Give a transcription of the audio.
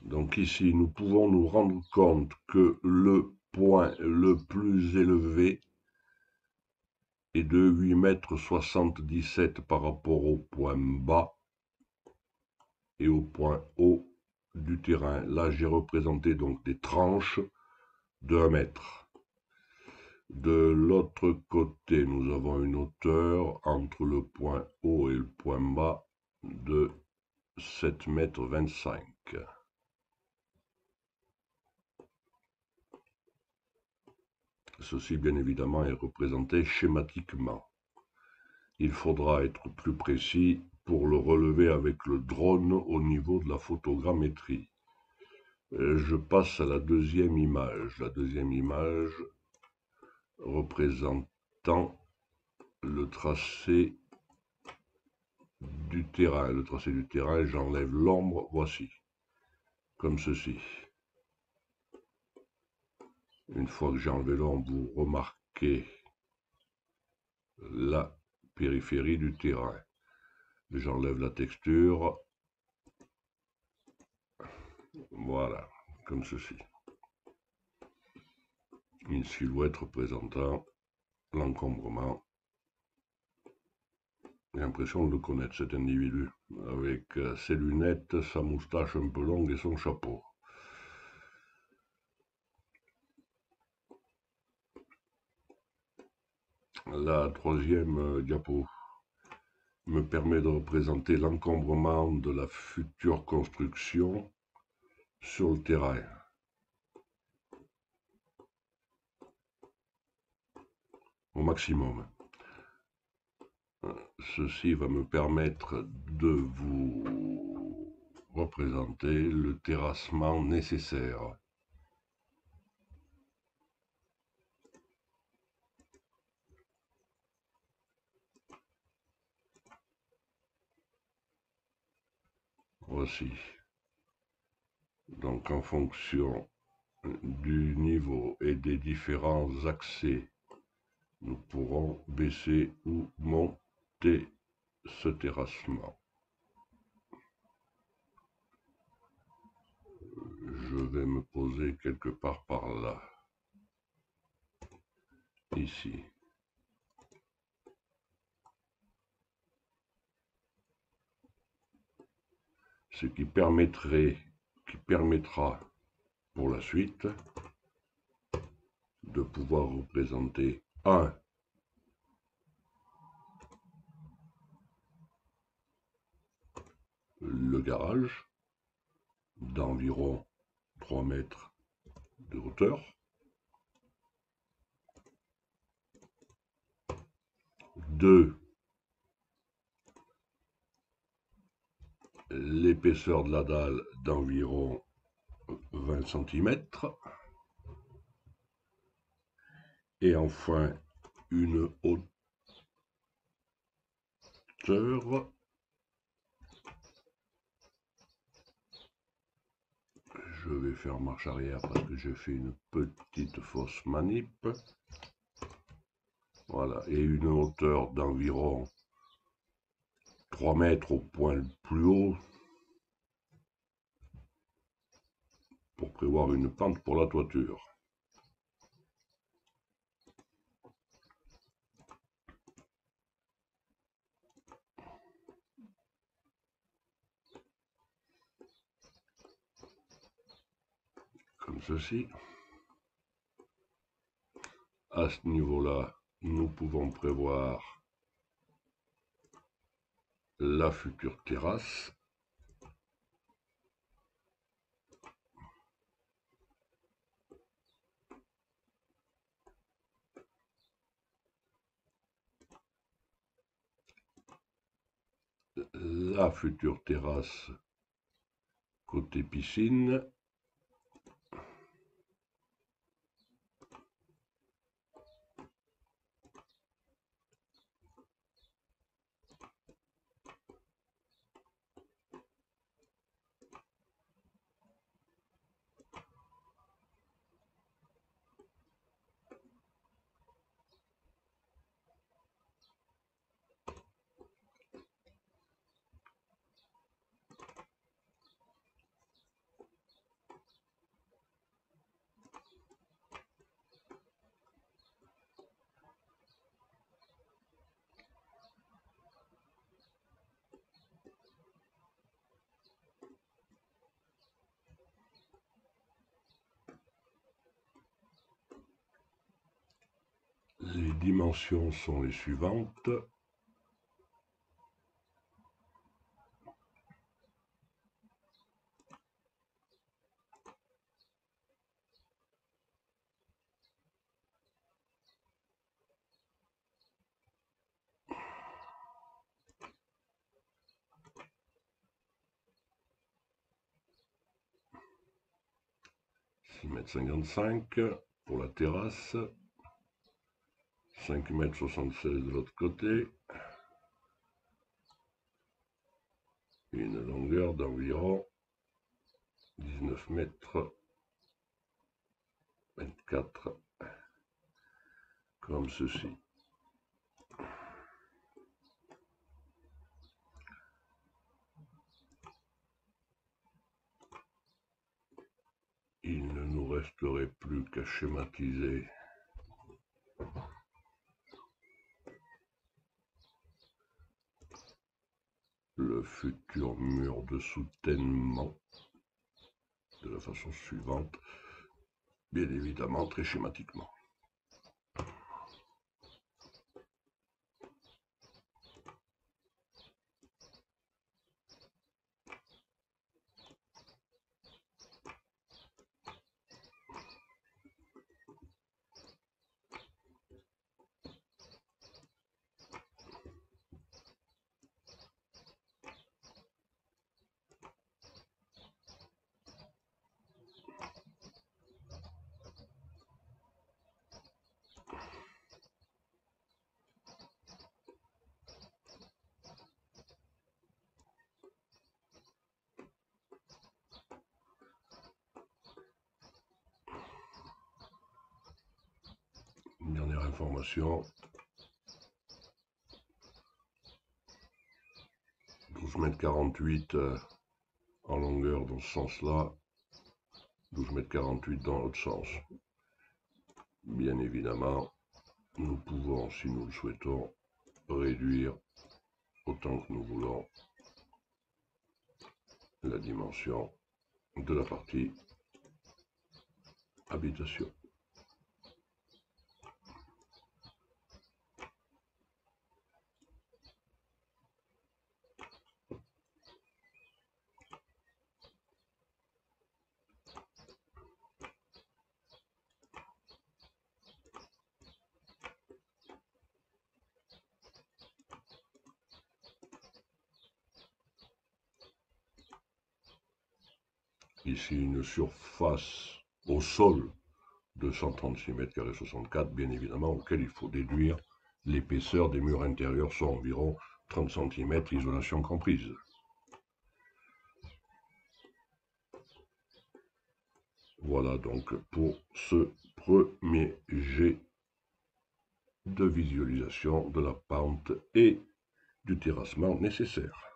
Donc ici, nous pouvons nous rendre compte que le point le plus élevé est de 8,77 m par rapport au point bas et au point haut du terrain. Là, j'ai représenté donc des tranches de 1 mètre. De l'autre côté, nous avons une hauteur entre le point haut et le point bas de 7,25 m. Ceci, bien évidemment, est représenté schématiquement. Il faudra être plus précis pour le relever avec le drone au niveau de la photogrammétrie. Je passe à la deuxième image. La deuxième image représentant le tracé du terrain. Le tracé du terrain, j'enlève l'ombre, voici, comme ceci. Une fois que j'ai enlevé l'ombre, vous remarquez la périphérie du terrain. J'enlève la texture. Voilà, comme ceci. Une silhouette représentant l'encombrement. J'ai l'impression de le connaître, cet individu, avec ses lunettes, sa moustache un peu longue et son chapeau. La troisième diapo me permet de représenter l'encombrement de la future construction sur le terrain. Au maximum. Ceci va me permettre de vous représenter le terrassement nécessaire. Voici. Donc en fonction du niveau et des différents accès, nous pourrons baisser ou monter ce terrassement. Je vais me poser quelque part par là, ici. Ce qui permettra pour la suite de pouvoir représenter le garage d'environ 3 mètres de hauteur. 2, l'épaisseur de la dalle d'environ 20 cm. Et enfin, une hauteur. Je vais faire marche arrière parce que j'ai fait une petite fausse manip. Voilà, et une hauteur d'environ 3 mètres au point le plus haut pour prévoir une pente pour la toiture. Comme ceci. À ce niveau-là, nous pouvons prévoir la future terrasse. La future terrasse côté piscine. dimensions sont les suivantes. m pour la terrasse, 5,76 m de l'autre côté, une longueur d'environ 19,24 m, comme ceci. Il ne nous resterait plus qu'à schématiser le futur mur de soutènement de la façon suivante, bien évidemment très schématiquement. Une dernière information, 12,48 m en longueur dans ce sens-là, 12,48 m dans l'autre sens. Bien évidemment, nous pouvons, si nous le souhaitons, réduire autant que nous voulons la dimension de la partie habitation. Ici, une surface au sol de 136 m²64, bien évidemment, auquel il faut déduire l'épaisseur des murs intérieurs, soit environ 30 cm, isolation comprise. Voilà donc pour ce premier jet de visualisation de la pente et du terrassement nécessaire.